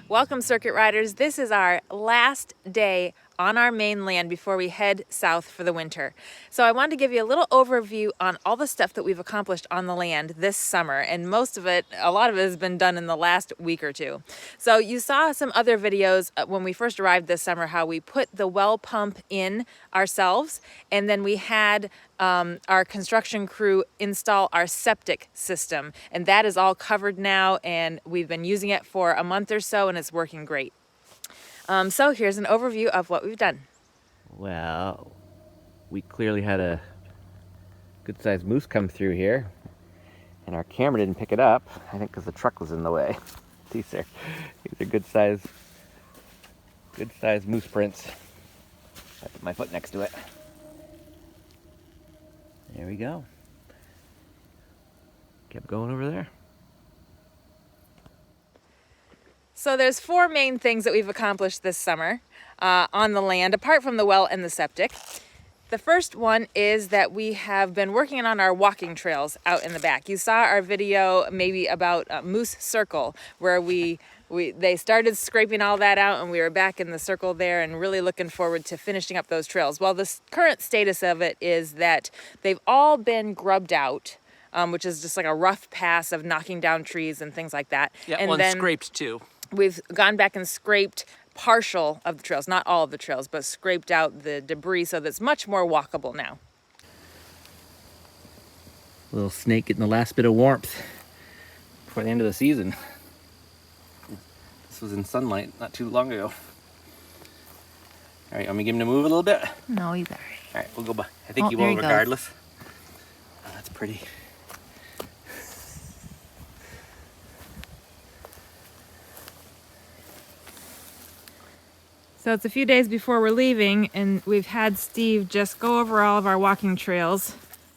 Welcome, circuit riders. This is our last day on our Maine land before we head south for the winter. So I wanted to give you a little overview on all the stuff that we've accomplished on the land this summer, and most of it, a lot of it has been done in the last week or two. So you saw some other videos when we first arrived this summer, how we put the well pump in ourselves, and then we had our construction crew install our septic system, and that is all covered now, and we've been using it for a month or so, and it's working great. So here's an overview of what we've done. Well, we clearly had a good-sized moose come through here, and our camera didn't pick it up, I think because the truck was in the way. These are good-sized moose prints. I put my foot next to it. There we go. Kept going over there. So there's four main things that we've accomplished this summer on the land, apart from the well and the septic. The first one is that we have been working on our walking trails out in the back. You saw our video maybe about Moose Circle, where they started scraping all that out, and we were back in the circle there and really looking forward to finishing up those trails. Well, the current status of it is that they've all been grubbed out, which is just like a rough pass of knocking down trees and things like that. Yeah, and well, then scraped too. We've gone back and scraped partial of the trails, not all of the trails, but scraped out the debris so that's much more walkable now. Little snake getting the last bit of warmth before the end of the season. This was in sunlight not too long ago. All right, want me to give him a move a little bit? No, he's all right. All right, we'll go by. I think Oh, you there will he goes. regardless. Oh, that's pretty. So it's a few days before we're leaving, and we've had Steve just go over all of our walking trails.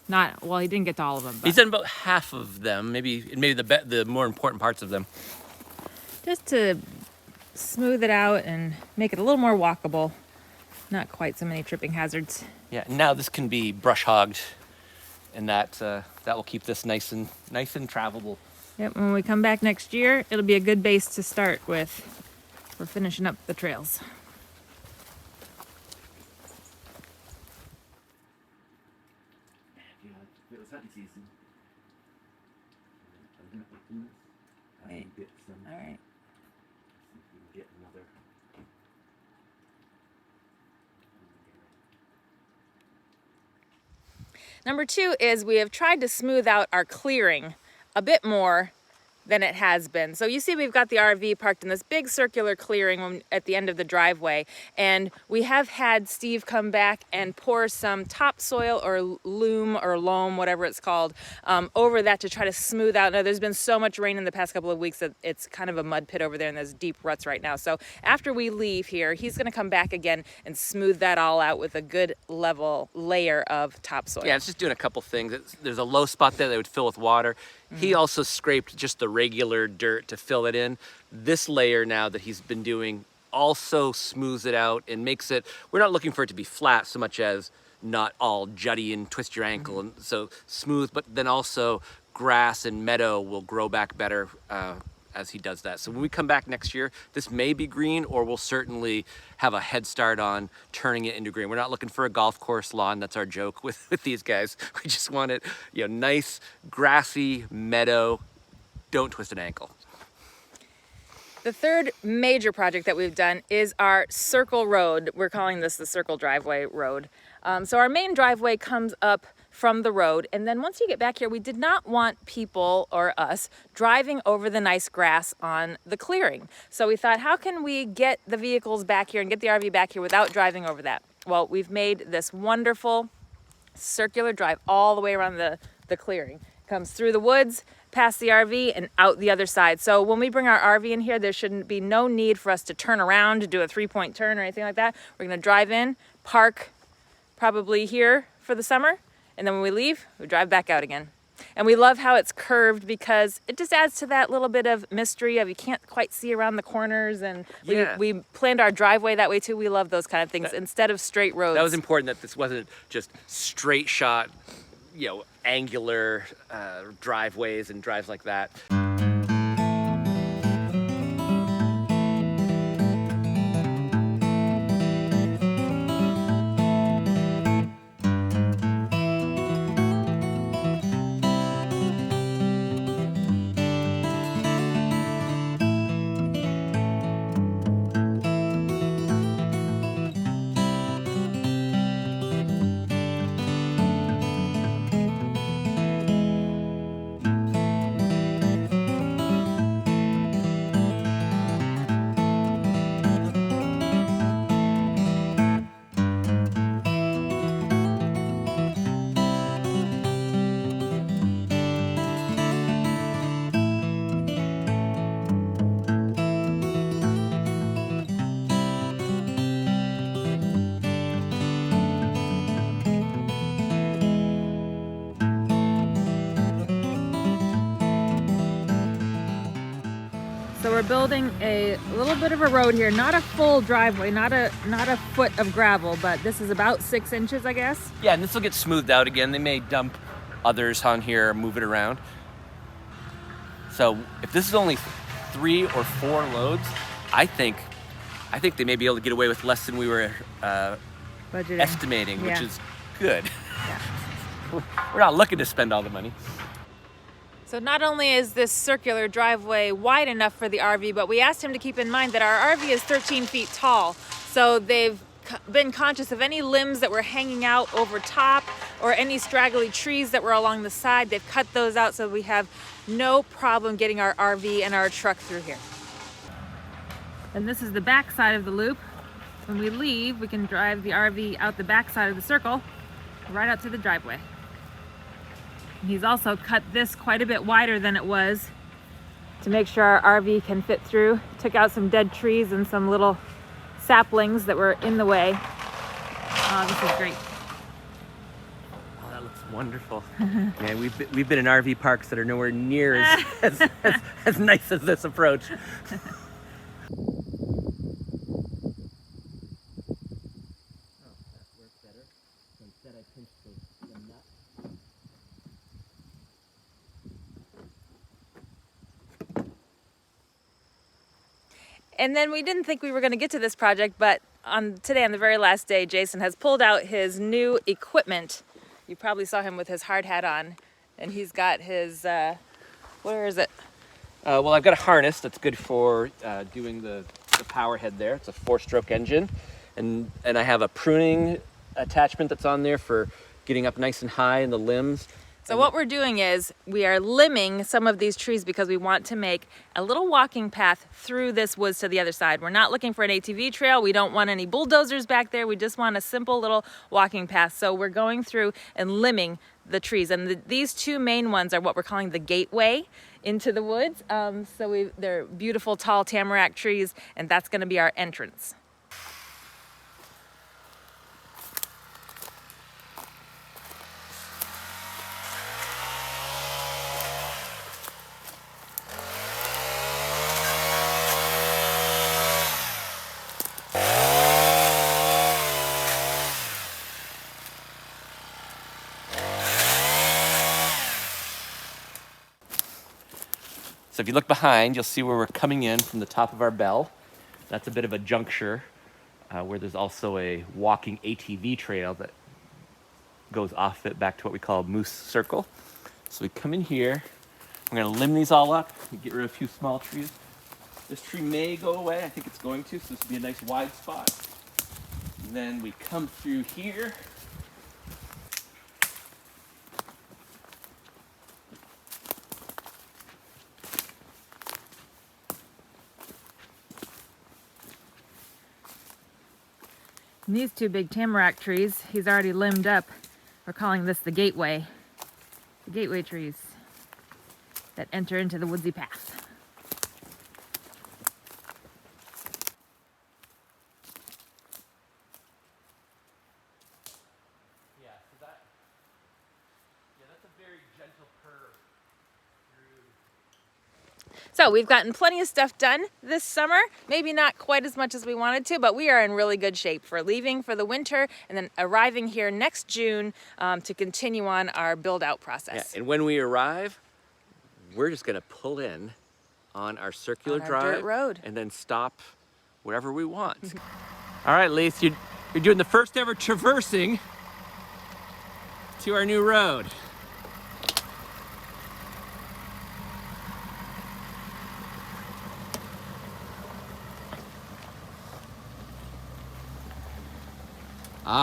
Well, he didn't get to all of them, but He's done about half of them, maybe the more important parts of them. just to smooth it out and make it a little more walkable. Not quite so many tripping hazards. Yeah, now this can be brush hogged, and that will keep this nice and travelable. Yep, when we come back next year, it'll be a good base to start with for finishing up the trails. Wait. All right. Number two is we have tried to smooth out our clearing a bit more than it has been. So you see we've got the RV parked in this big circular clearing at the end of the driveway, and we have had Steve come back and pour some topsoil or loam, whatever it's called, over that to try to smooth out. Now there's been so much rain in the past couple of weeks that it's kind of a mud pit over there, and there's deep ruts right now. So after we leave here, he's gonna come back again and smooth that all out with a good level layer of topsoil. Yeah, it's just doing a couple things. There's a low spot there that would fill with water. He also scraped just the regular dirt to fill it in. This layer now that he's been doing also smooths it out and makes it, we're not looking for it to be flat so much as not all jutty and twist your ankle, and so smooth, but then also grass and meadow will grow back better as he does that. So when we come back next year, this may be green, or we'll certainly have a head start on turning it into green. We're not looking for a golf course lawn. That's our joke with these guys. We just want it, nice, grassy meadow. Don't twist an ankle. The third major project that we've done is our circle road. We're calling this the circle driveway road. So our main driveway comes up from the road, and then once you get back here, we did not want people or us driving over the nice grass on the clearing. So we thought, how can we get the vehicles back here and get the RV back here without driving over that? Well, we've made this wonderful circular drive all the way around the clearing. Comes through the woods, past the RV, and out the other side. So when we bring our RV in here, there shouldn't be no need for us to turn around to do a 3-point turn or anything like that. We're gonna drive in, park probably here for the summer, and then when we leave, we drive back out again. And we love how it's curved because it just adds to that little bit of mystery of you can't quite see around the corners, and we planned our driveway that way too. We love those kind of things instead of straight roads. That was important, that this wasn't just straight shot, angular driveways and drives like that. So we're building a little bit of a road here, not a full driveway, not a foot of gravel, but this is about 6 inches, I guess. Yeah, and this will get smoothed out again. They may dump others on here, move it around. So if this is only 3 or 4 loads, I think they may be able to get away with less than we were Budgeting. estimating, which Yeah. is good. Yeah. We're not looking to spend all the money. So not only is this circular driveway wide enough for the RV, but we asked him to keep in mind that our RV is 13 feet tall. So they've been conscious of any limbs that were hanging out over top or any straggly trees that were along the side. They've cut those out so we have no problem getting our RV and our truck through here. And this is the back side of the loop. When we leave, we can drive the RV out the back side of the circle, right out to the driveway. He's also cut this quite a bit wider than it was to make sure our RV can fit through. Took out some dead trees and some little saplings that were in the way. Oh, this is great. Oh, that looks wonderful. Man, we've been in RV parks that are nowhere near as nice as this approach. And then we didn't think we were going to get to this project, but today, on the very last day, Jason has pulled out his new equipment. You probably saw him with his hard hat on, and he's got his, where is it? Well, I've got a harness that's good for doing the power head there. It's a 4-stroke engine. And I have a pruning attachment that's on there for getting up nice and high in the limbs. So what we're doing is we are limbing some of these trees because we want to make a little walking path through this woods to the other side. We're not looking for an ATV trail. We don't want any bulldozers back there. We just want a simple little walking path. So we're going through and limbing the trees. And these 2 main ones are what we're calling the gateway into the woods. They're beautiful tall tamarack trees, and that's going to be our entrance. So if you look behind, you'll see where we're coming in from the top of our bell. That's a bit of a juncture where there's also a walking ATV trail that goes off it back to what we call Moose Circle. So we come in here. We're going to limb these all up. We get rid of a few small trees. This tree may go away. I think it's going to, so this will be a nice wide spot. And then we come through here. And these 2 big tamarack trees, he's already limbed up. We're calling this the gateway. The gateway trees that enter into the woodsy path. That's a very gentle curve through. So we've gotten plenty of stuff done this summer. Maybe not quite as much as we wanted to, but we are in really good shape for leaving for the winter and then arriving here next June to continue on our build-out process. Yeah, and when we arrive, we're just gonna pull in on our circular On our drive dirt road. and then stop wherever we want. All right, Lise, you're doing the first ever traversing to our new road.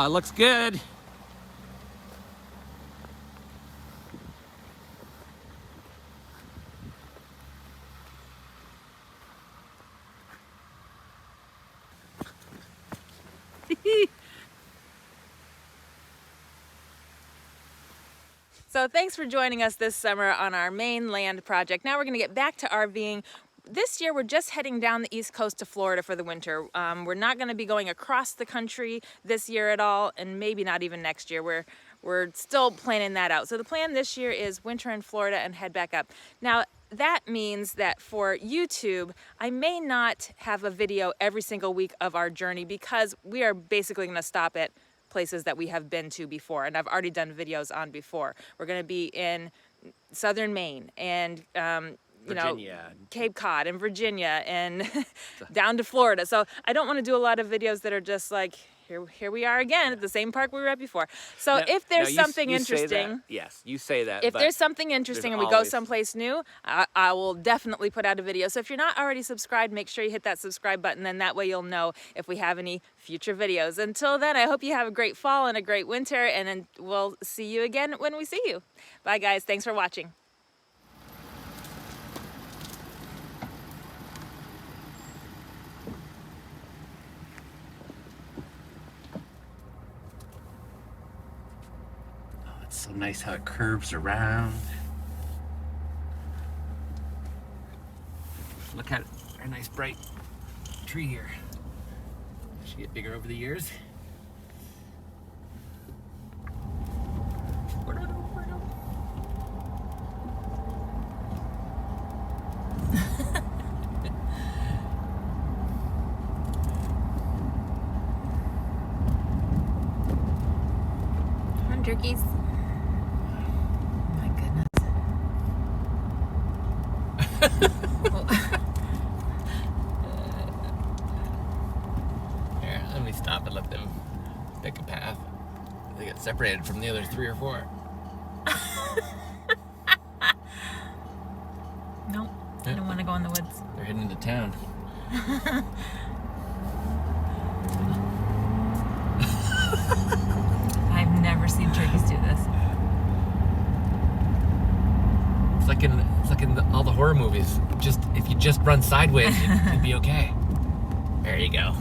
Looks good. So thanks for joining us this summer on our Maine Land project. Now we're going to get back to RVing. This year we're just heading down the east coast to Florida for the winter. We're not going to be going across the country this year at all, and maybe not even next year. We're still planning that out. So the plan this year is winter in Florida and head back up. Now, that means that for YouTube, I may not have a video every single week of our journey because we are basically going to stop at places that we have been to before and I've already done videos on before. We're going to be in southern Maine and you know, Virginia. Cape Cod and Virginia and down to Florida. So I don't want to do a lot of videos that are just like, here we are again at the same park we were at before. So if there's something interesting, yes, you say that. if but there's something interesting and we go always- someplace new, I will definitely put out a video. So if you're not already subscribed, make sure you hit that subscribe button. Then that way you'll know if we have any future videos. Until then, I hope you have a great fall and a great winter, and then we'll see you again when we see you. Bye guys, thanks for watching. Oh, it's so nice how it curves around. Look at it. A nice bright tree here. Should get bigger over the years. Come on, turkeys. My goodness. Here, let me stop and let them pick a path. They get separated from the other 3 or 4. Nope, I don't want to go in the woods. They're heading into town. I've never seen turkeys do this. It's like in all the horror movies. Just if you just run sideways, you'd be okay. There you go.